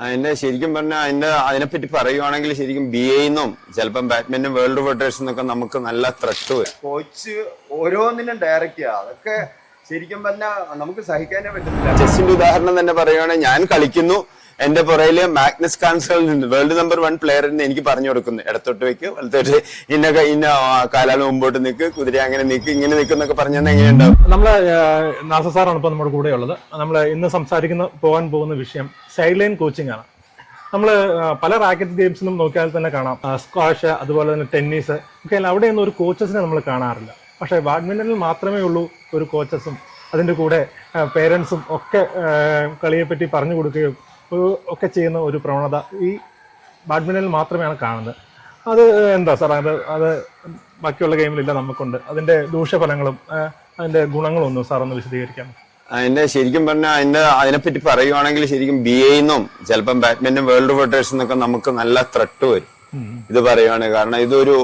അതിന്റെ ശരിക്കും പറഞ്ഞാൽ അതിനെപ്പറ്റി പറയുവാണെങ്കിൽ ശരിക്കും BA ചിലപ്പം ബാഡ്മിന്റൺ വേൾഡ് ഫെഡറേഷൻ എന്നൊക്കെ നമുക്ക് നല്ല ത്രട്ട് വരും. കോച്ച് ഓരോന്നിനും ഡയറക്റ്റ് ചെയ്യുക, അതൊക്കെ ശരിക്കും പറഞ്ഞാൽ നമുക്ക് സഹിക്കാനേ പറ്റുന്നില്ല. ചെസ്സിന്റെ ഉദാഹരണം തന്നെ പറയുവാണെങ്കിൽ ഞാൻ കളിക്കുന്നു, എന്റെ പുറയില് Magnus Carlsen world number 1 player എന്ന് എനിക്ക് പറഞ്ഞു കൊടുക്കുന്നു, ഇടത്തോട്ട് വെക്ക്, വലത്തോട്ട് ഇന്ന കാലാൽ മുമ്പോട്ട് നിൽക്ക്, കുതിര അങ്ങനെ നിൽക്ക്, ഇങ്ങനെ നിൽക്കുന്നൊക്കെ പറഞ്ഞാൽ എങ്ങനെയുണ്ടാവും? നമ്മള് നാസർ സാറാണ് ഇപ്പൊ നമ്മുടെ കൂടെ ഉള്ളത്. നമ്മൾ ഇന്ന് പോകാൻ പോകുന്ന വിഷയം സൈഡ് ലൈൻ കോച്ചിങ് ആണ്. നമ്മൾ പല റാക്കറ്റ് ഗെയിംസിലും നോക്കിയാൽ തന്നെ കാണാം, സ്ക്വാഷ്, അതുപോലെ തന്നെ ടെന്നീസ് ഒക്കെ, അവിടെയൊന്നും ഒരു കോച്ചസിനെ നമ്മൾ കാണാറില്ല. പക്ഷെ ബാഡ്മിന്റണിൽ മാത്രമേ ഉള്ളൂ ഒരു കോച്ചസും അതിന്റെ കൂടെ പേരൻസും ഒക്കെ കളിയെപ്പറ്റി പറഞ്ഞു കൊടുക്കുകയും ഒക്കെ ചെയ്യുന്ന ഒരു പ്രവണത ഈ ബാഡ്മിന്റണിൽ മാത്രമേയാണ് കാണുന്നത്. അത് എന്താ സാർ, അത് ബാക്കിയുള്ള ഗെയിമിലില്ല നമുക്കുണ്ട്. അതിന്റെ ദൂഷ്യഫലങ്ങളും അതിന്റെ ഗുണങ്ങളും ഒന്നും സാർ ഒന്ന് വിശദീകരിക്കാം. അതിന്റെ ശരിക്കും പറഞ്ഞാൽ അതിനെപ്പറ്റി പറയുവാണെങ്കിൽ ശരിക്കും BA ചിലപ്പം ബാഡ്മിന്റൺ വേൾഡ് ഫെഡറേഷൻ എന്നൊക്കെ നമുക്ക് നല്ല ത്രട്ട് വരും ഇത് പറയുവാണ്. കാരണം ഇതൊരു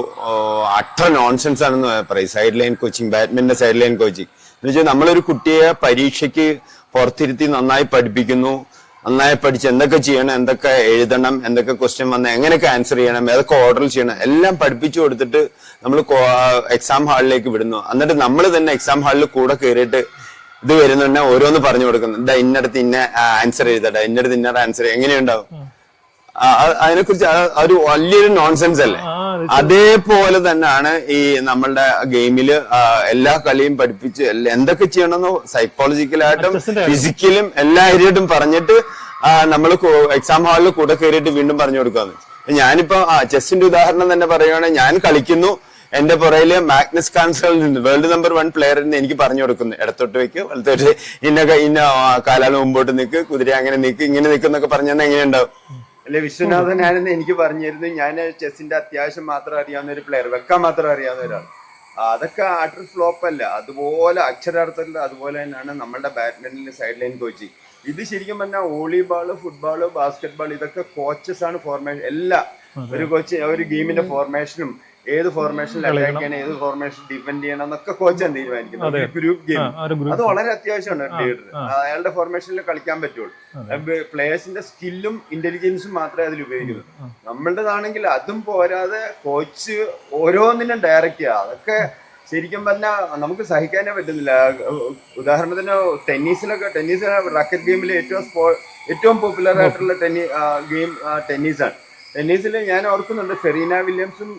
അട്ടർ നോൺസെൻസ് ആണെന്ന് പറയും side line coaching, badminton side line coaching എന്ന് വെച്ചാൽ നമ്മളൊരു കുട്ടിയെ പരീക്ഷയ്ക്ക് പുറത്തിരുത്തി നന്നായി പഠിപ്പിക്കുന്നു, നന്നായി പഠിച്ച് എന്തൊക്കെ ചെയ്യണം, എന്തൊക്കെ എഴുതണം, എന്തൊക്കെ ക്വസ്റ്റ്യൻ വന്ന് എങ്ങനെയൊക്കെ ആൻസർ ചെയ്യണം, ഏതൊക്കെ ഓർഡർ ചെയ്യണം, എല്ലാം പഠിപ്പിച്ചു കൊടുത്തിട്ട് നമ്മൾ എക്സാം ഹാളിലേക്ക് വിടുന്നു. എന്നിട്ട് നമ്മൾ തന്നെ എക്സാം ഹാളിൽ കൂടെ കയറിയിട്ട് ഇത് വരുന്നുണ്ടെ ഓരോന്ന് പറഞ്ഞു കൊടുക്കുന്നു, ഇതാ ഇന്നടത്ത് ഇന്ന ആൻസർ എഴുതട്ടെ, ഇന്നടത്ത് ഇന്ന ആൻസർ എങ്ങനെയുണ്ടാവും? അതിനെക്കുറിച്ച് ഒരു വലിയൊരു നോൺസെൻസ് അല്ലേ? അതേപോലെ തന്നെയാണ് ഈ നമ്മളുടെ ഗെയിമില് എല്ലാ കളിയും പഠിപ്പിച്ച് എന്തൊക്കെ ചെയ്യണമെന്നോ സൈക്കോളജിക്കലായിട്ടും ഫിസിക്കലും എല്ലാ ഏരിയയായിട്ടും പറഞ്ഞിട്ട് നമ്മൾ എക്സാം ഹാളിൽ കൂടെ കയറിയിട്ട് വീണ്ടും പറഞ്ഞു കൊടുക്കാന്ന്. ഞാനിപ്പോ ചെസ്സിന്റെ ഉദാഹരണം തന്നെ പറയുവാണെങ്കിൽ ഞാൻ കളിക്കുന്നു, എന്റെ പുറയില് Magnus Carlsen world number 1 player എന്ന് എനിക്ക് പറഞ്ഞു കൊടുക്കുന്നു, ഇടത്തോട്ട് വെക്ക്, വലത്തോട്ട് ഇന്ന കാലാൽ മുമ്പോട്ട് നിൽക്ക്, കുതിര അങ്ങനെ നിൽക്ക്, ഇങ്ങനെ നിൽക്കുന്നൊക്കെ പറഞ്ഞാൽ എങ്ങനെയുണ്ടാവും? അല്ലെ വിശ്വനാഥനാണെന്ന് എനിക്ക് പറഞ്ഞിരുന്നു. ഞാൻ ചെസ്സിന്റെ അത്യാവശ്യം മാത്രം അറിയാവുന്ന ഒരു പ്ലെയർ, വെക്കാൻ മാത്രം അറിയാവുന്ന ഒരാൾ. അതൊക്കെ അട്ടർ ഫ്ലോപ്പ് അല്ല. അതുപോലെ അക്ഷരാർത്ഥത്തിൽ അതുപോലെ തന്നെയാണ് നമ്മളുടെ ബാഡ്മിന്റണിൽ സൈഡ് ലൈൻ കോച്ചിങ്. ഇത് ശരിക്കും പറഞ്ഞാൽ വോളിബോള്, ഫുട്ബോള്, ബാസ്കറ്റ്ബോൾ ഇതൊക്കെ കോച്ചസ് ആണ് ഫോർമേഷൻ. എല്ലാം ഒരു കോച്ച് ഒരു ഗെയിമിന്റെ ഫോർമേഷനും ഏത് ഫോർമേഷനിൽ അറ്റാക്ക് ചെയ്യണം, ഏത് ഫോർമേഷൻ ഡിഫെൻഡ് ചെയ്യണം എന്നൊക്കെ കോച്ചാണ് തീരുമാനിക്കുന്നത്. ഗ്രൂപ്പ് ഗെയിം അത് വളരെ അത്യാവശ്യമാണ്. ലീഡർ അയാളുടെ ഫോർമേഷനിൽ കളിക്കാൻ പറ്റുള്ളൂ. പ്ലേയേഴ്സിന്റെ സ്കില്ലും ഇന്റലിജൻസും മാത്രമേ അതിൽ ഉപയോഗിക്കുള്ളൂ. നമ്മളുടേതാണെങ്കിൽ അതും പോരാതെ കോച്ച് ഓരോന്നിനും ഡയറക്റ്റ് ചെയ്യുക, അതൊക്കെ ശരിക്കും പറഞ്ഞാൽ നമുക്ക് സഹിക്കാനേ പറ്റുന്നില്ല. ഉദാഹരണത്തിന് ടെന്നീസ് റാക്കറ്റ് ഗെയിമിൽ ഏറ്റവും പോപ്പുലർ ആയിട്ടുള്ള ഗെയിം ടെന്നീസാണ്. ടെന്നീസിൽ ഞാൻ ഓർക്കുന്നുണ്ട് സെറീന വില്യംസും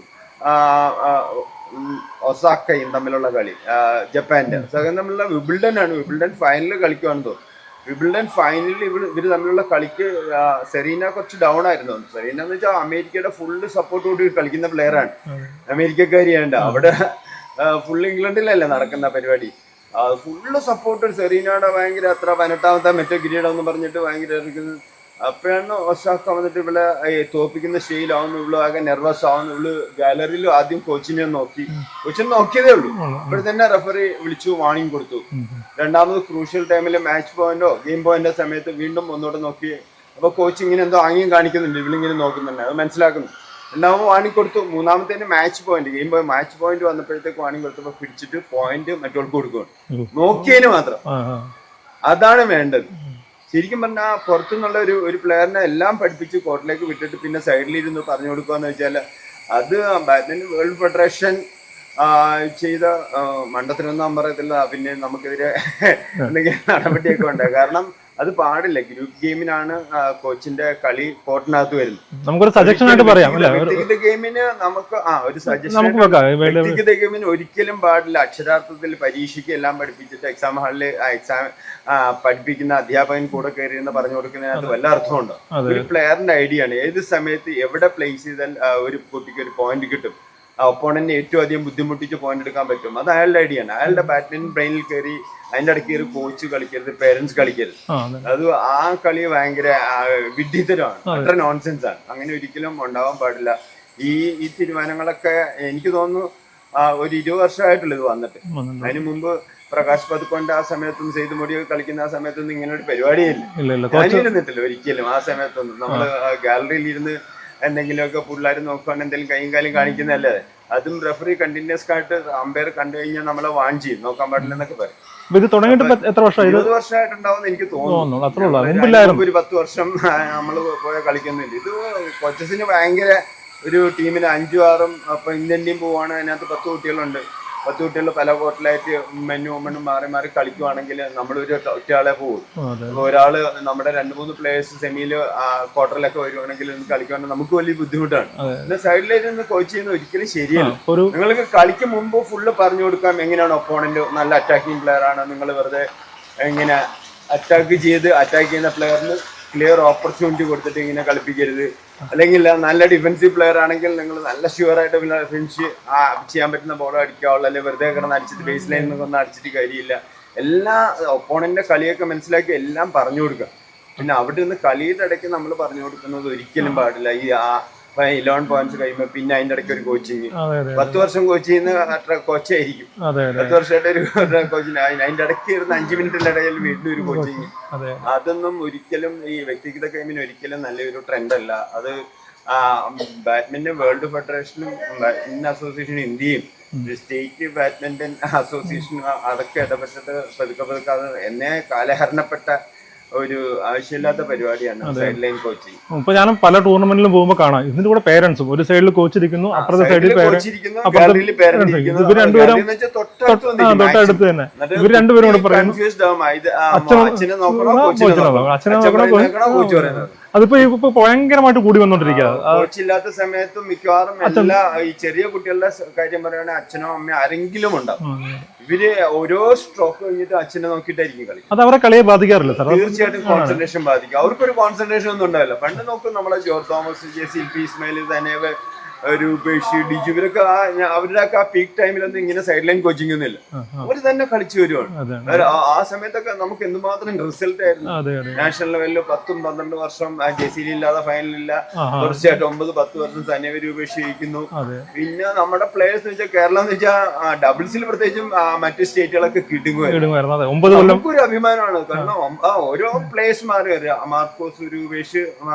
ഒസാക്കയും തമ്മിലുള്ള കളി, ജപ്പാന്റെ തമ്മിലുള്ള വിബിൾഡൺ ഫൈനലിൽ കളിക്കുവാണെന്ന് തോന്നുന്നു. വിബിൾഡൺ ഫൈനലിൽ ഇവര് തമ്മിലുള്ള കളിക്ക് സെറീന കുറച്ച് ഡൗൺ ആയിരുന്നു. സെറീന എന്ന് വെച്ചാൽ അമേരിക്കയുടെ ഫുള്ള് സപ്പോർട്ട് കൂടി കളിക്കുന്ന പ്ലെയറാണ്, അമേരിക്കക്കാരിയാണ്. അവിടെ ഫുള്ള് ഇംഗ്ലണ്ടിലല്ലേ നടക്കുന്ന പരിപാടി, ഫുള്ള് സപ്പോർട്ട്. സെറീനയുടെ ഭയങ്കര അത്ര 18ാമത്തെ മറ്റേ കിരീടം എന്ന് പറഞ്ഞിട്ട് ഭയങ്കര അപ്പോഴാണ് ഒസാക്ക വന്നിട്ട് ഇവിടെ തോപ്പിക്കുന്ന സ്റ്റേജിലാവുന്നു. ഇവള് ആകെ നെർവസ് ആവുന്നു. ഇവള് ഗാലറിയിൽ ആദ്യം കോച്ചിനെ നോക്കിയതേ ഉള്ളൂ. അപ്പോൾ തന്നെ റെഫറി വിളിച്ചു വാണിംഗ് കൊടുത്തു. രണ്ടാമത് ക്രൂഷ്യൽ ടൈമിൽ മാച്ച് പോയിന്റോ ഗെയിം പോയിന്റോ സമയത്ത് വീണ്ടും ഒന്നുകൂടെ നോക്കി. അപ്പൊ കോച്ച് ഇങ്ങനെ എന്തോ ആംഗ്യം കാണിക്കുന്നുണ്ട്, ഇവളിങ്ങനെ നോക്കുന്നുണ്ട്, അത് മനസ്സിലാക്കുന്നു. രണ്ടാമത് വാണിംഗ് കൊടുത്തു. മൂന്നാമത്തേന് മാച്ച് പോയിന്റ് വന്നപ്പോഴത്തേക്ക് വാണിംഗ് കൊടുത്തപ്പോ പിടിച്ചിട്ട് പോയിന്റ് മറ്റവൾക്ക് കൊടുക്കുകയാണ്. നോക്കിയതിന് മാത്രം. അതാണ് വേണ്ടത്. ശരിക്കും പറഞ്ഞാൽ പുറത്തുനിന്നുള്ള ഒരു പ്ലെയറിനെ എല്ലാം പഠിപ്പിച്ച് കോർട്ടിലേക്ക് വിട്ടിട്ട് പിന്നെ സൈഡിലിരുന്ന് പറഞ്ഞു കൊടുക്കുകയെന്ന് വെച്ചാൽ അത് ബാഡ്മിന്റൺ വേൾഡ് ഫെഡറേഷൻ ചെയ്ത മണ്ടത്തിനൊന്നും പറയത്തില്ല. പിന്നെ നമുക്കെതിരെ എന്തെങ്കിലും നടപടിയൊക്കെ ഉണ്ട്. കാരണം അത് പാടില്ല. ഗ്രൂപ്പ് ഗെയിമിനാണ് കോച്ചിന്റെ കളി കോർട്ടിനകത്ത് വരുന്നത്. നമുക്കൊരു സജഷൻ ആയിട്ട് പറയാം. വ്യക്തിഗത ഗെയിമിന് നമുക്ക് ഒരു സജഷൻ, വ്യക്തിഗത ഗെയിമിന് ഒരിക്കലും പാടില്ല. അക്ഷരാർത്ഥത്തിൽ പരീക്ഷയ്ക്ക് എല്ലാം പഠിപ്പിച്ചിട്ട് എക്സാം ഹാളിൽ പഠിപ്പിക്കുന്ന അധ്യാപകൻ കൂടെ കയറി എന്ന് പറഞ്ഞു കൊടുക്കുന്നതിനകത്ത് വല്ല അർത്ഥമുണ്ടോ? ഒരു പ്ലെയറിന്റെ ഐഡിയ ആണ് ഏത് സമയത്ത് എവിടെ പ്ലേസ് ചെയ്താൽ ഒരു കുട്ടിക്ക് ഒരു പോയിന്റ് കിട്ടും, ഒപ്പോണന്റിനെ ഏറ്റവും അധികം ബുദ്ധിമുട്ടിച്ച് പോയിന്റ് എടുക്കാൻ പറ്റും. അത് അയാളുടെ ഐഡിയ ആണ്. അയാളുടെ ബാഡ്മിന്റൺ ബ്രെയിനിൽ കയറി അതിന്റെ ഇടയ്ക്ക് ഒരു കോച്ച് കളിക്കരുത്, പേരൻസ് കളിക്കരുത്. അത് ആ കളി ഭയങ്കര വിഡ്ഢിത്തരമാണ്, അത്ര നോൺസെൻസ് ആണ്. അങ്ങനെ ഒരിക്കലും ഉണ്ടാവാൻ പാടില്ല. ഈ തീരുമാനങ്ങളൊക്കെ എനിക്ക് തോന്നുന്നു ഒരു 20 വർഷമായിട്ടുള്ള ഇത് വന്നിട്ട്. അതിനു മുമ്പ് പ്രകാശ് പതുക്കോന്റെ ആ സമയത്തൊന്നും സെയ്ദ് മുടിയൊക്കെ കളിക്കുന്ന ആ സമയത്തൊന്നും ഇങ്ങനെ ഒരു പരിപാടിയില്ല. ഞാനിരുന്നിട്ടില്ല ഒരിക്കലും ആ സമയത്തൊന്നും. നമ്മള് ഗാലറിയിൽ ഇരുന്ന് എന്തെങ്കിലുമൊക്കെ പിള്ളേർ നോക്കുകയാണെങ്കിൽ എന്തെങ്കിലും കൈയും കാലും കാണിക്കുന്നതല്ലേ. അതും റെഫറി കണ്ടിന്യൂസ് ആയിട്ട് അമ്പയർ കണ്ടു കഴിഞ്ഞാൽ നമ്മളെ വാൺ ചെയ്യും, നോക്കാൻ പാടില്ല എന്നൊക്കെ പറയും. അപ്പൊ ഇത് തുടങ്ങിയിട്ട് ഇപ്പൊ എത്ര വർഷമായി? 20 വർഷമായിട്ടുണ്ടാവും എനിക്ക് തോന്നുന്നു. അത്രേ ഉള്ളൂ. മുമ്പില്ലായിരുന്നു. ഒരു 10 വർഷം നമ്മൾ പോയ കളിക്കുന്നില്ല. ഇത് കോച്ചസിന് ഭയങ്കര ഒരു ടീമിന് 5 6 അപ്പൊ ഇന്ത്യൻ ടീം പോവാണ്, അതിനകത്ത് 10 കുട്ടികളുണ്ട്. 10 കുട്ടികൾ പല കോട്ടിലായിട്ട് മെന്നും വുമണും മാറി മാറി കളിക്കുവാണെങ്കിൽ നമ്മളൊരു ഒറ്റയാളെ പോകും. അപ്പൊ ഒരാള് നമ്മുടെ 2-3 പ്ലേയേഴ്സ് സെമിയില് ക്വാർട്ടറിലൊക്കെ വരുവാണെങ്കിൽ കളിക്കുവാണെങ്കിൽ നമുക്ക് വലിയ ബുദ്ധിമുട്ടാണ്. പിന്നെ സൈഡിലേക്ക് നിന്ന് കോച്ച് ചെയ്യുന്നത് ഒരിക്കലും ശരിയല്ല. നിങ്ങൾക്ക് കളിക്ക് മുമ്പ് ഫുള്ള് പറഞ്ഞു കൊടുക്കാം എങ്ങനെയാണ് ഒപ്പോണന്റ് നല്ല അറ്റാക്കിംഗ് പ്ലെയർ ആണ്, നിങ്ങൾ വെറുതെ എങ്ങനെ അറ്റാക്ക് ചെയ്യുന്ന പ്ലെയറിന് ക്ലിയർ ഓപ്പർച്യൂണിറ്റി കൊടുത്തിട്ട് ഇങ്ങനെ കളിപ്പിക്കരുത്. അല്ലെങ്കിൽ നല്ല ഡിഫൻസീവ് പ്ലെയർ ആണെങ്കിൽ നിങ്ങൾ നല്ല ഷുവറായിട്ട് ഫിനിഷ് ചെയ്യാൻ പറ്റുന്ന ബോൾ അടിക്കാവുള്ളൂ. അല്ലെങ്കിൽ വെറുതെ കിടന്ന് അടിച്ചിട്ട് ബേസ് ലൈനിൽ നിന്നൊന്നും അടിച്ചിട്ട് കാര്യമില്ല. എല്ലാ ഒപ്പോണന്റിന്റെ കളിയൊക്കെ മനസ്സിലാക്കി എല്ലാം പറഞ്ഞു കൊടുക്കുക. പിന്നെ അവിടെ നിന്ന് കളിയുടെ ഇടയ്ക്ക് നമ്മൾ പറഞ്ഞു കൊടുക്കുന്നത് ഒരിക്കലും പാടില്ല. ഈ 11 പോയിന്റ്സ് കഴിയുമ്പോൾ പിന്നെ അതിന്റെ ഇടയ്ക്ക് ഒരു കോച്ചിങ് 10 വർഷം കോച്ച് ചെയ്യുന്ന കോച്ചായിരിക്കും. 10 വർഷമായിട്ട് ഒരു കോച്ചിങ് അതിന്റെ ഇടയ്ക്ക് ഇരുന്ന് 5 മിനിറ്റിന്റെ ഇടയിൽ വീണ്ടും ഒരു കോച്ചിങ്. അതൊന്നും ഒരിക്കലും ഈ വ്യക്തിഗത ഗെയിമിന് ഒരിക്കലും നല്ലൊരു ട്രെൻഡ് അല്ല. അത് ബാഡ്മിന്റൺ വേൾഡ് ഫെഡറേഷനും ബാഡ്മിന്റൺ അസോസിയേഷനും ഇന്ത്യയും സ്റ്റേറ്റ് ബാഡ്മിന്റൺ അസോസിയേഷനും അതൊക്കെ ഇടപെട്ടിട്ട് പതുക്കെ അത് എന്നെ കാലഹരണപ്പെട്ട ഒരു ആവശ്യമില്ലാത്ത പരിപാടിയാണ് സൈഡ് ലൈൻ കോച്ചിങ്. ഇപ്പൊ ഞാൻ പല ടൂർണമെന്റിലും പോകുമ്പോൾ കാണാം ഇതിന്റെ കൂടെ പേരൻസും ഒരു സൈഡിൽ കോച്ച് ഇരിക്കുന്നു, അപ്പുറത്തെ സൈഡിൽ ഇവർ രണ്ടുപേരും തൊട്ടടുത്ത് തന്നെ. ഇവർ രണ്ടുപേരും കൂടെ പറയുന്നു അച്ഛനെ നോക്കണം. അതിപ്പോ ഇപ്പൊ ഭയങ്കരമായിട്ട് കൂടി വന്നോണ്ടിരിക്കുക. കോച്ചില്ലാത്ത സമയത്തും മിക്കവാറും എല്ലാ ഈ ചെറിയ കുട്ടികളുടെ കാര്യം പറയുകയാണെങ്കിൽ അച്ഛനോ അമ്മയോ ആരെങ്കിലും ഉണ്ടാവും. ഇവര് ഓരോ സ്ട്രോക്ക് കഴിഞ്ഞിട്ട് അച്ഛനെ നോക്കിയിട്ടായിരിക്കും കളി. അത് അവരെ കളിയെ ബാധിക്കാറില്ല സാർ? തീർച്ചയായിട്ടും കോൺസെൻട്രേഷൻ ബാധിക്കും. അവർക്കൊരു കോൺസെൻട്രേഷൻ ഒന്നും ഉണ്ടാവില്ല. പണ്ട് നോക്കും നമ്മളെ ജോർജ് തോമസ്, സിൽപി ഇസ്മായിൽ, തനേവ്, രൂപേഷ്, ഡിജു, ഇവരൊക്കെ അവരുടെയൊക്കെ ആ പീക്ക് ടൈമിലൊന്നും ഇങ്ങനെ സൈഡ് ലൈൻ കോച്ചിങ് ഒന്നുമില്ല. അവര് തന്നെ കളിച്ചു വരുവാണ്. ആ സമയത്തൊക്കെ നമുക്ക് എന്തുമാത്രം റിസൾട്ട് ആയിരുന്നു. നാഷണൽ ലെവലില് 10-12 വർഷം ജെസിലി ഇല്ലാതെ ഫൈനലില്ല. തീർച്ചയായിട്ടും 9-10 വർഷം തനേവ്, രൂപേഷ് ജയിക്കുന്നു. പിന്നെ നമ്മുടെ പ്ലേയേഴ്സ് വെച്ചാൽ കേരളം എന്ന് വെച്ചാൽ ഡബിൾസിൽ പ്രത്യേകിച്ചും മറ്റു സ്റ്റേറ്റുകളൊക്കെ കിട്ടുമായിരുന്നു. നമുക്കൊരു അഭിമാനമാണ്. കാരണം ഓരോ പ്ലേയേഴ്സ് മാറി വരിക. മാർക്കോസ്, രൂപേഷ്,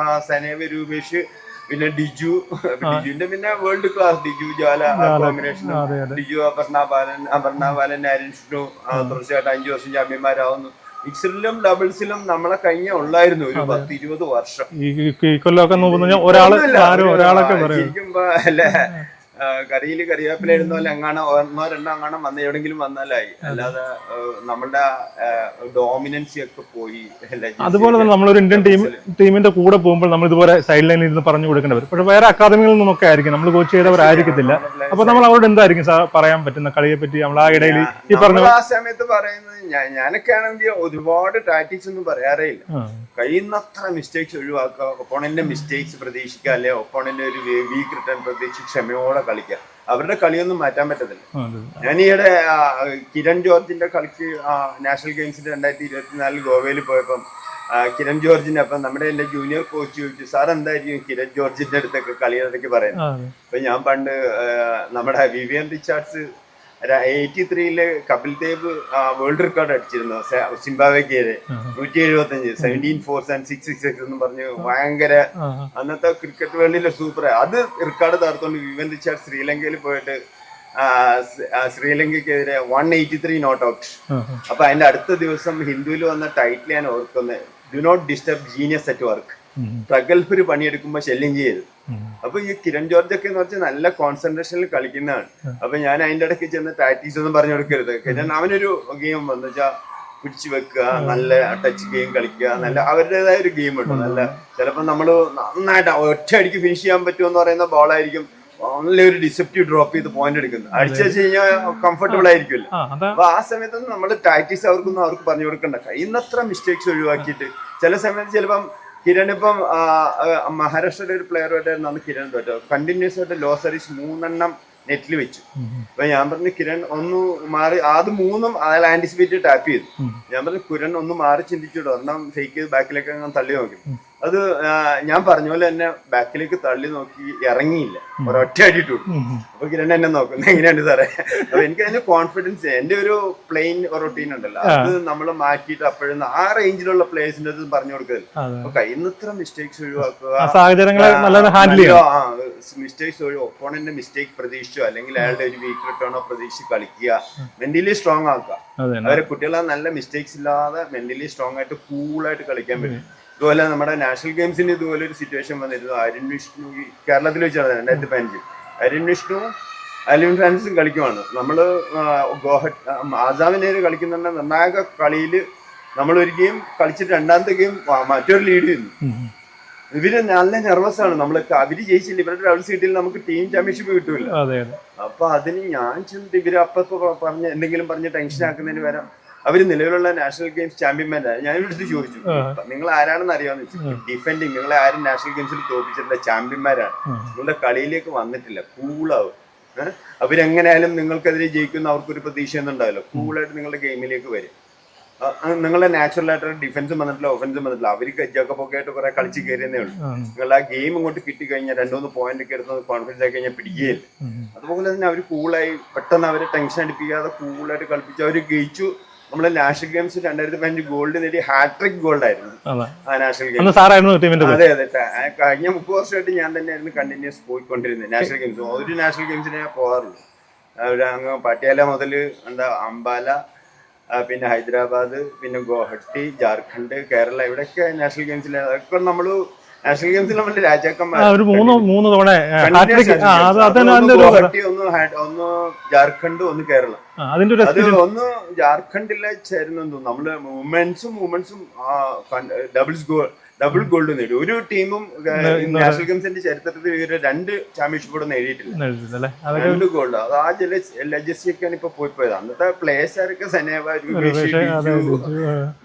സനേവ്, രൂപേഷ്, പിന്നെ ഡിജുവിന്റെ പിന്നെ വേൾഡ് ക്ലാസ് ഡിജു ജാല കോമ്പിനേഷൻ. ഡിജു അപർണ ബാലൻ, അരിൻഷ്ണു തീർച്ചയായിട്ടും 5 വർഷം ചാമ്പ്യന്മാരാവുന്നു. മിക്സറിലും ഡബിൾസിലും നമ്മളെ കഴിഞ്ഞ ഉള്ളായിരുന്നു ഒരു 10-20 വർഷം. ശരിക്കും അല്ലെ കറിയിൽ കറിവേപ്പില ഇടുന്ന പോലെ എങ്ങാണോ 1-2 എങ്ങാണോ വന്ന് എവിടെങ്കിലും വന്നാലായി. അല്ലാതെ നമ്മളുടെ ഡോമിനൻസി ഒക്കെ പോയി. അതുപോലെ തന്നെ നമ്മളൊരു ഇന്ത്യൻ ടീമിന്റെ കൂടെ പോകുമ്പോൾ നമ്മൾ ഇതുപോലെ സൈഡ് ലൈനിൽ ഇരുന്ന് പറഞ്ഞു കൊടുക്കേണ്ടവർ പക്ഷെ വേറെ അക്കാദമികളിൽ നിന്നൊക്കെ ആയിരിക്കും നമ്മൾ കോച്ച് ചെയ്തവരായിരിക്കത്തില്ല. അപ്പൊ നമ്മൾ അവരോട് എന്തായിരിക്കും പറയാൻ പറ്റുന്ന കളിയെ പറ്റി? നമ്മൾ ആ ഇടയിൽ ഈ പറഞ്ഞ ആ സമയത്ത് പറയുന്നത് ഞാനൊക്കെ ആണെങ്കിൽ ഒരുപാട് ടാക്ടിക്സ് ഒന്നും പറയാറേ ഇല്ല. കഴിയുന്നത്ര മിസ്റ്റേക്സ് ഒഴിവാക്കുക. ഒപ്പോണന്റിന്റെ മിസ്റ്റേക്സ് പ്രതീക്ഷിക്കുക, അല്ലെ ഒപ്പോണന്റ് ഒരു വീക്ക് റിട്ടേൺ പ്രതീക്ഷിച്ച് ക്ഷമയോടെ കളിക്കുക. അവരുടെ കളിയൊന്നും മാറ്റാൻ പറ്റത്തില്ല. ഞാൻ ഈയിടെ കിരൺ ജോർജിന്റെ കളിക്ക് നാഷണൽ ഗെയിംസിന്റെ 2024 ഗോവയിൽ പോയപ്പം കിരൺ ജോർജിന്റെ അപ്പം എന്റെ ജൂനിയർ കോച്ച് ചോദിച്ചു, സാർ എന്തായിരിക്കും കിരൺ ജോർജിന്റെ അടുത്തൊക്കെ കളിയിടയ്ക്ക് പറയുന്നത്? അപ്പൊ ഞാൻ പണ്ട് നമ്മുടെ വിവിയൻ റിച്ചാർഡ്സ് 83-ല് കപിൽ ദേവ് വേൾഡ് റെക്കോർഡ് അടിച്ചിരുന്നു സിംബാബ്വേക്കെതിരെ 175 17-4 and 6-6 എന്ന് പറഞ്ഞ് ഭയങ്കര അന്നത്തെ ക്രിക്കറ്റ് വേൾഡിലെ സൂപ്പർ. അത് റെക്കോർഡ് തകർത്തോണ്ട് വിവിയൻ റിച്ചാർഡ് ശ്രീലങ്കയിൽ പോയിട്ട് ശ്രീലങ്കയ്ക്കെതിരെ 183 നോട്ട് ഔട്ട്. അപ്പൊ അതിന്റെ അടുത്ത ദിവസം ഹിന്ദുവിൽ വന്ന ടൈറ്റിൽ ഞാൻ ഓർക്കുന്നത്, do not disturb genius at work. പ്രഗത്ഭര് പണിയെടുക്കുമ്പോ ശല്യം ചെയ്യരുത്. അപ്പൊ ഈ കിരൺ ജോർജ് ഒക്കെ എന്ന് വെച്ചാൽ നല്ല കോൺസെൻട്രേഷനിൽ കളിക്കുന്നതാണ്. അപ്പൊ ഞാൻ അതിന്റെ ഇടയ്ക്ക് ചെന്ന് ടാക്ടീസ് ഒന്നും പറഞ്ഞു കൊടുക്കരുത്. കാരണം അവനൊരു ഗെയിം വന്നു വെച്ചാൽ പിടിച്ചു വെക്കുക, നല്ല ടച്ച് ഗെയിം കളിക്കുക, നല്ല അവരുടേതായ ഒരു ഗെയിം ഉണ്ട്. നല്ല ചിലപ്പോ നമ്മള് നന്നായിട്ട് ഒറ്റ അടിക്ക് ഫിനിഷ് ചെയ്യാൻ പറ്റുമെന്ന് പറയുന്ന ബോളായിരിക്കും നല്ലൊരു ഡിസെപ്റ്റീവ് ഡ്രോപ്പ് ചെയ്ത് പോയിന്റ് എടുക്കുന്നത്. അടിച്ചു വെച്ച് കഴിഞ്ഞാൽ കംഫർട്ടബിൾ ആയിരിക്കുമല്ലോ. അപ്പൊ ആ സമയത്തൊന്നും നമ്മള് ടാക്ടീസ് അവർക്ക് പറഞ്ഞു കൊടുക്കണ്ട. കഴിയുന്നത്ര മിസ്റ്റേക്സ് ഒഴിവാക്കിയിട്ട് ചില സമയത്ത് ചിലപ്പം കിരൺ ഇപ്പം മഹാരാഷ്ട്രയുടെ ഒരു പ്ലെയറുമായിട്ടായിരുന്നു കിരൺ തോറ്റോ. കണ്ടിന്യൂസ് ആയിട്ട് ലോ സർവീസ് 3 നെറ്റിൽ വെച്ചു. അപ്പൊ ഞാൻ പറഞ്ഞു കിരൺ ഒന്ന് മാറി, അത് 3 അയാൾ ആന്റിസിപ്പേറ്റ് ടാപ്പ് ചെയ്തു. ഞാൻ പറഞ്ഞു കിരൺ ഒന്ന് മാറി ചിന്തിച്ചിട്ടോ, ഒരെണ്ണം ഫേക്ക് ചെയ്ത് ബാക്കിലേക്ക് ഞാൻ തള്ളി നോക്കി. അത് ഞാൻ പറഞ്ഞ പോലെ തന്നെ ബാക്കിലേക്ക് തള്ളി നോക്കി ഇറങ്ങിയില്ല, ഒരൊറ്റ അടിയിട്ടു. അപ്പൊ കിരൺ എന്നെ നോക്കുന്നു, എങ്ങനെയുണ്ട് സാറേ? അപ്പൊ എനിക്ക് അതിന് കോൺഫിഡൻസ്, എന്റെ ഒരു പ്ലെയിൻ റൊട്ടീൻ ഉണ്ടല്ലോ, അത് നമ്മൾ മാറ്റിയിട്ട് അപ്പോഴും ആ റേഞ്ചിലുള്ള പ്ലേയേഴ്സിന്റെ പറഞ്ഞു കൊടുക്കരുത്. അപ്പൊ കഴിയുന്നത്ര മിസ്റ്റേക്സ് ഒഴിവാക്കുക, മിസ്റ്റേക്സ് ഒരു ഒപ്പോണന്റ് മിസ്റ്റേക്ക് പ്രതീക്ഷിച്ചോ അല്ലെങ്കിൽ അയാളുടെ ഒരു വീക്ക് റിട്ടേണോ പ്രതീക്ഷിച്ച് കളിക്കുക, മെന്റലി സ്ട്രോങ് ആക്കുക. അവരെ കുട്ടികളെ നല്ല മിസ്റ്റേക്സ് ഇല്ലാതെ മെന്റലി സ്ട്രോങ് ആയിട്ട് കൂളായിട്ട് കളിക്കാൻ പറ്റും. ഇതുപോലെ നമ്മുടെ നാഷണൽ ഗെയിംസിന് ഇതുപോലെ ഒരു സിറ്റുവേഷൻ വന്നിരുന്നു. അരുൺ വിഷ്ണു കേരളത്തിൽ വെച്ചാണ് 2015 അരുൺ വിഷ്ണു അലിൻ ഫ്രാൻസിസും കളിക്കുവാണ്. നമ്മള് ആസാമിനെതിരെ കളിക്കുന്ന നിർണായക കളിയിൽ നമ്മൾ ഒരു ഗെയിം കളിച്ചിട്ട് രണ്ടാമത്തെ ഗെയിം മറ്റൊരു ലീഡ് ചെയ്യുന്നു. ഇവര് നല്ല നെർവസ് ആണ്. അവര് ജയിച്ചില്ല, ഇവരുടെ ഡബിൾ സീറ്റിൽ നമുക്ക് ടീം ചാമ്പ്യൻഷിപ്പ് കിട്ടൂല. അപ്പൊ അതിന് ഞാൻ ചെന്നിട്ട് ഇവര് അപ്പൊ പറഞ്ഞ് എന്തെങ്കിലും പറഞ്ഞ് ടെൻഷൻ ആക്കുന്നതിന് വരാം. അവര് നിലവിലുള്ള നാഷണൽ ഗെയിംസ് ചാമ്പ്യന്മാരാണ്. ഞാൻ ഇവിടുത്തെ ചോദിച്ചു, നിങ്ങൾ ആരാണെന്ന് അറിയാമെന്ന് വെച്ചു. ഡിഫെൻഡിങ്, നിങ്ങളെ ആരും നാഷണൽ ഗെയിംസിൽ തോപ്പിച്ചിട്ടില്ല, ചാമ്പ്യന്മാരാണ്. നിങ്ങളുടെ കളിയിലേക്ക് വന്നിട്ടില്ല, കൂളാവും. അവരെങ്ങനെയായാലും നിങ്ങൾക്കെതിരെ ജയിക്കുന്ന അവർക്കൊരു പ്രതീക്ഷയൊന്നും ഉണ്ടാവില്ല. കൂളായിട്ട് നിങ്ങളുടെ ഗെയിമിലേക്ക് വരും. നിങ്ങളുടെ നാച്ചുറൽ ആയിട്ട് ഡിഫൻസും വന്നിട്ടില്ല, ഒഫൻസും വന്നിട്ടില്ല. അവർക്ക് ജോക്കപ്പൊക്കെ ആയിട്ട് കുറെ കളിച്ച് കയറിയെന്നേ ഉള്ളൂ. നിങ്ങൾ ആ ഗെയിം ഇങ്ങോട്ട് കിട്ടിക്കഴിഞ്ഞാൽ 2-3 പോയിന്റ് ഒക്കെ എടുത്ത് കോൺഫിഡൻസ് ആയി കഴിഞ്ഞാൽ പിടിക്കുകയില്ല. അതുപോലെ തന്നെ അവർ കൂളായി പെട്ടെന്ന് അവരെ ടെൻഷൻ അടിപ്പിക്കാതെ കൂളായിട്ട് കളിപ്പിച്ച് അവർ ജയിച്ചു. നമ്മളെ നാഷണൽ ഗെയിംസ് 2015 ഗോൾഡ് നേടി ഹാട്രിക് ഗോൾഡ് ആയിരുന്നു ആ നാഷണൽ ഗെയിംസ്. അതെ അതെ, കഴിഞ്ഞ 30 വർഷമായിട്ട് ഞാൻ തന്നെയായിരുന്നു കണ്ടിന്യൂസ് പോയിക്കൊണ്ടിരുന്നത് നാഷണൽ ഗെയിംസ്. ഒരു നാഷണൽ ഗെയിംസിന് ഞാൻ പോകാറുള്ളൂ. അങ്ങ് പട്യാല മുതൽ അംബാല, പിന്നെ ഹൈദരാബാദ്, പിന്നെ ഗുവാഹട്ടി, ജാർഖണ്ഡ്, കേരള, ഇവിടെയൊക്കെ നാഷണൽ ഗെയിംസിൽ അതൊക്കെ നമ്മള് നാഷണൽ ഗെയിംസിൽ നമ്മുടെ രാജാക്കന്മാർ ഗുവാഹട്ടി, ഒന്ന് ജാർഖണ്ഡ്, ഒന്ന് കേരള. അത് ഒന്ന് ജാർഖണ്ഡിലെ ചേരുന്നെന്ന് തോന്നുന്നു. നമ്മള് വുമൻസും ഡബിൾ ഗോൾഡ് നേടി. ഒരു ടീമും നാഷണൽ ഗെയിംസിന്റെ ചരിത്രത്തിൽ ഇവര് 2 ചാമ്പ്യൻഷിപ്പ് നേടിയിട്ടില്ല. 2 ഗോൾഡ്. അത് ആ ലജസിയൊക്കെയാണ് ഇപ്പൊ പോയത്. അന്നത്തെ പ്ലേയേഴ്സ് ആരൊക്കെ സനേവ,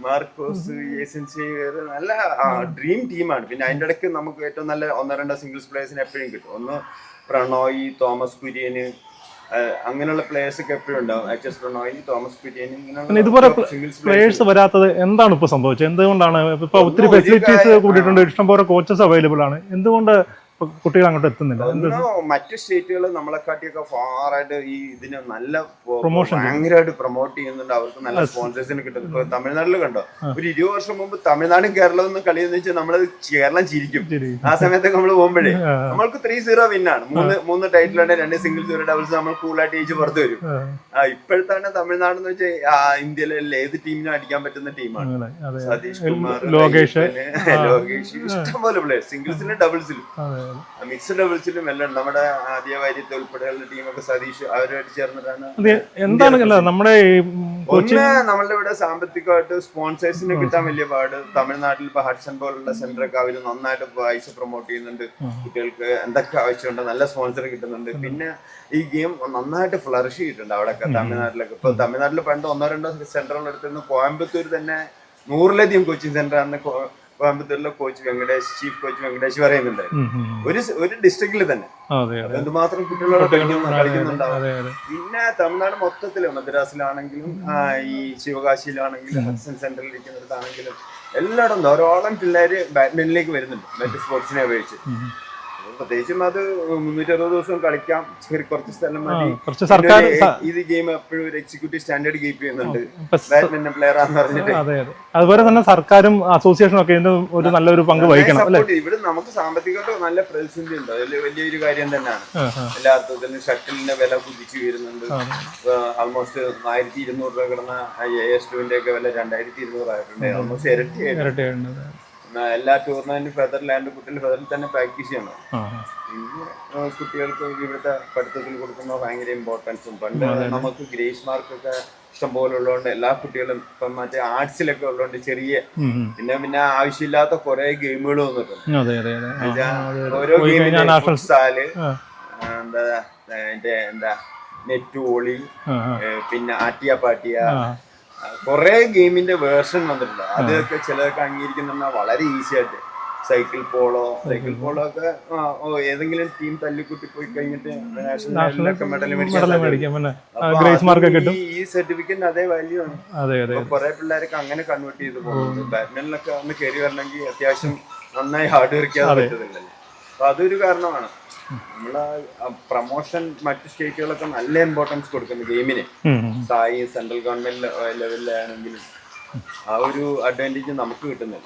മാർക്കോസ്, നല്ല ഡ്രീം ടീമാണ്. പിന്നെ അതിന്റെ ഇടയ്ക്ക് നമുക്ക് ഏറ്റവും നല്ല 1-2 സിംഗിൾസ് പ്ലേയേഴ്സിന് എപ്പോഴും കിട്ടും. ഒന്ന് പ്രണോയ്, തോമസ് കുര്യന്, അങ്ങനെയുള്ള പ്ലേയേഴ്സ് ഒക്കെ എപ്പോഴും ഉണ്ടാവും. HS പ്രണോയ്, തോമസ് കുര്യൻ, ഇതുപോലെ പ്ലേയേഴ്സ് വരാത്തത് എന്താണ് ഇപ്പൊ സംഭവിച്ചത്? എന്തുകൊണ്ടാണ് ഇപ്പൊ ഒത്തിരി ഫെസിലിറ്റീസ് കൂട്ടിയിട്ടുണ്ട്, ഇഷ്ടംപോലെ കോച്ചസ് അവൈലബിൾ ആണ്, എന്തുകൊണ്ട് കുട്ടികൾ അങ്ങോട്ട് എത്തുന്നില്ല? മറ്റു സ്റ്റേറ്റുകൾ നമ്മളെക്കാട്ടിയൊക്കെ ഫാറായിട്ട് ഈ ഇതിന് നല്ല ഭയങ്കരമായിട്ട് പ്രൊമോട്ട് ചെയ്യുന്നുണ്ട്. അവർക്ക് നല്ല സ്പോൺസേഴ്സിന് കിട്ടും. ഇപ്പൊ തമിഴ്നാട്ടിൽ കണ്ടോ, ഒരു 20 വർഷം മുമ്പ് തമിഴ്നാടും കേരളവും ഒന്നും കളിയെന്ന് വെച്ചാൽ നമ്മള് കേരളം ചിരിക്കും. ആ സമയത്തൊക്കെ നമ്മൾ പോകുമ്പോഴേ നമ്മൾക്ക് 3-0 വിന്നാണ്. 3 ടൈറ്റിലുണ്ട്, 2 സിംഗിൾസ്, 1 ഡബിൾസ്. നമ്മൾ കൂളായിട്ട് ജയിച്ച് പുറത്ത് വരും. ഇപ്പോഴത്താണ് തമിഴ്നാട് എന്ന് വെച്ചാൽ ഇന്ത്യയിലെ ഏത് ടീമിനും അടിക്കാൻ പറ്റുന്ന ടീമാണ്. സതീഷ് കുമാർ, ലോകേഷ്, ഇഷ്ടംപോലെ പ്ലേയേഴ്സ് സിംഗിൾസിലും ഡബിൾസിലും മിക്സഡ് ഡബിൾസിലും എല്ലാം. നമ്മുടെ ആദ്യവാര്യത്തെ ഉൾപ്പെടെയുള്ള ടീമൊക്കെ സതീഷ് അവരുമായിട്ട് ചേർന്നിട്ടാണ്. എന്താണ് നമ്മുടെ നമ്മളുടെ ഇവിടെ സാമ്പത്തികമായിട്ട് സ്പോൺസേഴ്സിന് കിട്ടാൻ വലിയ പാട്. തമിഴ്നാട്ടിൽ ഇപ്പൊ ഹഡ്സൺ പോലുള്ള സെന്ററൊക്കെ അവര് നന്നായിട്ട് പൈസ പ്രൊമോട്ട് ചെയ്യുന്നുണ്ട്. കുട്ടികൾക്ക് എന്തൊക്കെ ആവശ്യമുണ്ട് നല്ല സ്പോൺസർ കിട്ടുന്നുണ്ട്. പിന്നെ ഈ ഗെയിം നന്നായിട്ട് ഫ്ലറിഷ് ചെയ്തിട്ടുണ്ട് അവിടെയൊക്കെ തമിഴ്നാട്ടിലൊക്കെ. ഇപ്പൊ തമിഴ്നാട്ടിൽ പണ്ട് 1-2 സെന്ററുകൾ എടുത്തിരുന്നു. കോയമ്പത്തൂർ തന്നെ 100-ലധികം കോച്ചിങ് സെന്റർ ആണ്. കോയമ്പത്തൂരിലെ coach Venkatesh, chief coach Venkatesh പറയുന്നുണ്ടായിരുന്നു ഒരു ഡിസ്ട്രിക്റ്റിൽ തന്നെ. എന്തുമാത്രം കുട്ടികളോട് കളിക്കുന്നുണ്ടാവും. പിന്നെ തമിഴ്നാട് മൊത്തത്തില് മദ്രാസിലാണെങ്കിലും ഈ ശിവകാശിയിലാണെങ്കിലും ഹഡ്സൺ സെന്ററിൽ ഇരിക്കുന്നിടത്താണെങ്കിലും എല്ലായിടും ധാരാളം പിള്ളേര് ബാഡ്മിന്റണിലേക്ക് വരുന്നുണ്ട് മറ്റു സ്പോർട്സിനെ അപേക്ഷിച്ച്. പ്രത്യേകിച്ചും അത് 360 ദിവസം കളിക്കാം. കുറച്ച് സ്ഥലം മതി. ഇത് ഗെയിം എപ്പോഴും ഒരു എക്സിക്യൂട്ടീവ് സ്റ്റാൻഡേർഡ് കീപ്പ് ചെയ്യുന്നുണ്ട്. ബാഡ്മിന്റൺ പ്ലെയർ ആണെന്ന് പറഞ്ഞിട്ട് അതുപോലെ തന്നെ സർക്കാരും അസോസിയേഷനും ഒക്കെ ഒരു നല്ലൊരു പങ്ക് വഹിക്കണം. ഇവിടെ നമുക്ക് സാമ്പത്തികമായിട്ട് നല്ല പ്രതിസന്ധി ഉണ്ട്. അതിൽ വലിയൊരു കാര്യം തന്നെയാണ്. എല്ലാ അർത്ഥത്തിലും ഷട്ടിലിന്റെ വില കുതിച്ചു വരുന്നുണ്ട്. ആൾമോസ്റ്റ് 1200 രൂപ കിടന്ന AS2 ഒക്കെ വില 2200 ആയിട്ടുണ്ട്. ഓൾമോസ്റ്റ് ഇരട്ടിയായിട്ടുണ്ട്. എല്ലാ ടൂർണമെന്റും ഫെദർലാൻഡ് കുട്ടികൾ ഫെദറിൽ തന്നെ പ്രാക്ടീസ് ചെയ്യണം. പിന്നെ കുട്ടികൾക്ക് ഇവിടുത്തെ പഠിത്തത്തിൽ കൊടുക്കുന്ന ഭയങ്കര ഇമ്പോർട്ടൻസും. പണ്ട് നമുക്ക് ഗ്രേസ് മാർക്കൊക്കെ ഇഷ്ടംപോലെ ഉള്ളതുകൊണ്ട് എല്ലാ കുട്ടികളും ഇപ്പം മറ്റേ ആർട്സിലൊക്കെ ഉള്ളതുകൊണ്ട് ചെറിയ പിന്നെ ആവശ്യമില്ലാത്ത കുറെ ഗെയിമുകൾ വന്നിട്ടുണ്ട്. ഓരോ ഗെയിമിന് ഫുട്സാല്, എന്താ നെറ്റ് വോളി, പിന്നെ ആട്ടിയ പാട്ടിയ, കുറെ ഗെയിമിന്റെ വേർഷൻ വന്നിട്ടുണ്ട്. അതൊക്കെ ചിലതൊക്കെ അംഗീകരിക്കുന്ന വളരെ ഈസി ആയിട്ട്. സൈക്കിൾ പോളോ ഒക്കെ ഏതെങ്കിലും ടീം തല്ലിക്കുട്ടി പോയി കഴിഞ്ഞിട്ട് നാഷണലിലൊക്കെ മെഡൽ മേടിക്കാം. ഈ സർട്ടിഫിക്കറ്റ് അതേ വാല്യൂ ആണ്. കുറെ പിള്ളേരൊക്കെ അങ്ങനെ കൺവേർട്ട് ചെയ്ത് പോകുന്നുണ്ട്. ബാഡ്മിന്റണിലൊക്കെ ഒന്ന് കയറി വരണമെങ്കിൽ അത്യാവശ്യം നന്നായി ഹാർഡ് വർക്ക് ചെയ്യാൻ പറ്റത്തില്ലല്ലോ. അപ്പൊ അതൊരു കാരണമാണ്. നമ്മളെ പ്രൊമോഷൻ മറ്റു സ്റ്റേറ്റുകളൊക്കെ നല്ല ഇമ്പോർട്ടൻസ് കൊടുക്കുന്നു ഗെയിമിന്. സായി സെൻട്രൽ ഗവൺമെന്റ് ലെവലിലാണെങ്കിലും ആ ഒരു അഡ്വാൻറ്റേജ് നമുക്ക് കിട്ടുന്നില്ല.